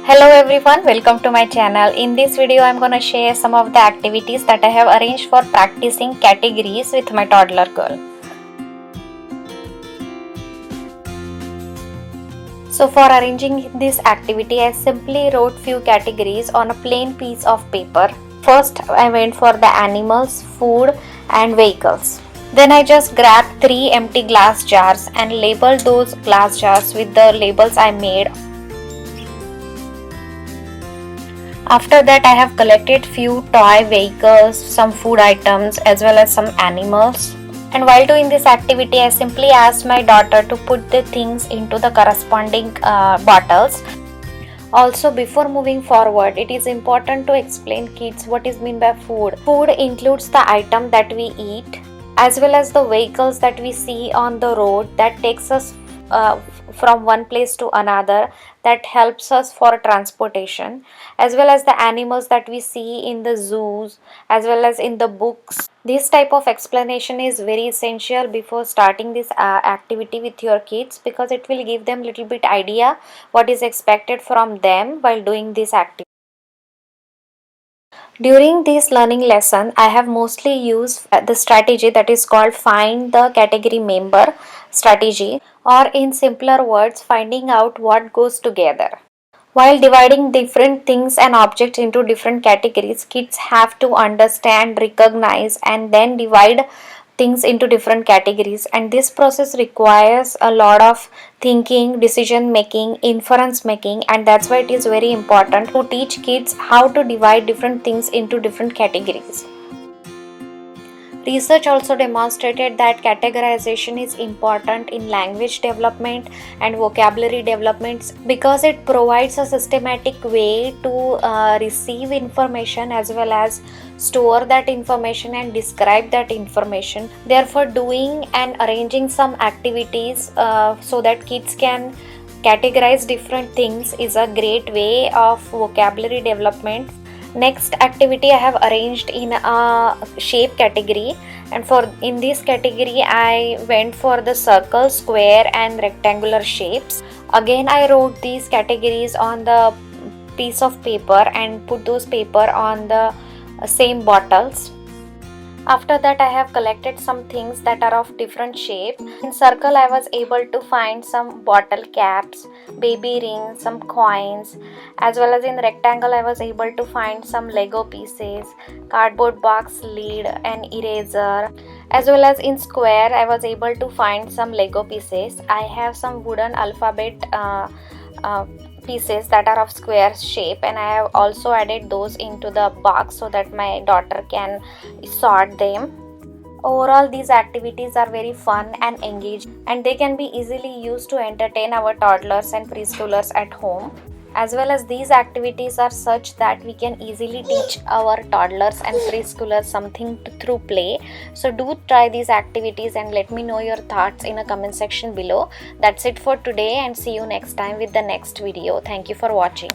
Hello everyone, welcome to my channel. In this video I'm gonna share some of the activities that I have arranged for practicing categories with my toddler girl. So for arranging this activity, I simply wrote few categories on a plain piece of paper. First I went for the animals, food and vehicles. Then I just grabbed 3 empty glass jars and labeled those glass jars with the labels I made. After that, I have collected few toy vehicles, some food items as well as some animals. And while doing this activity, I simply asked my daughter to put the things into the corresponding bottles. Also, before moving forward, it is important to explain kids what is meant by food. Food includes the item that we eat as well as the vehicles that we see on the road that takes us from one place to another, that helps us for transportation, as well as the animals that we see in the zoos as well as in the books. This type of explanation is very essential before starting this activity with your kids, because it will give them little bit idea what is expected from them while doing this activity. During this learning lesson, I have mostly used the strategy that is called find the category member strategy, or in simpler words, finding out what goes together. While dividing different things and objects into different categories, kids have to understand, recognize, and then divide things into different categories. And this process requires a lot of thinking, decision making, inference making, and that's why it is very important to teach kids how to divide different things into different categories. Research also demonstrated that categorization is important in language development and vocabulary developments, because it provides a systematic way to receive information as well as store that information and describe that information. Therefore, doing and arranging some activities so that kids can categorize different things is a great way of vocabulary development. Next activity I have arranged in a shape category, and for in this category I went for the circle, square and rectangular shapes. Again, I wrote these categories on the piece of paper and put those paper on the same bottles. After that, I have collected some things that are of different shape. In circle, I was able to find some bottle caps, baby rings, some coins, as well as in rectangle, I was able to find some Lego pieces, cardboard box lid, and eraser. As well as in square, I was able to find some Lego pieces. I have some wooden alphabet pieces that are of square shape, and I have also added those into the box so that my daughter can sort them. Overall, these activities are very fun and engaging, and they can be easily used to entertain our toddlers and preschoolers at home. As well as these activities are such that we can easily teach our toddlers and preschoolers something through play. So do try these activities and let me know your thoughts in a comment section below. That's it for today, and see you next time with the next video. Thank you for watching.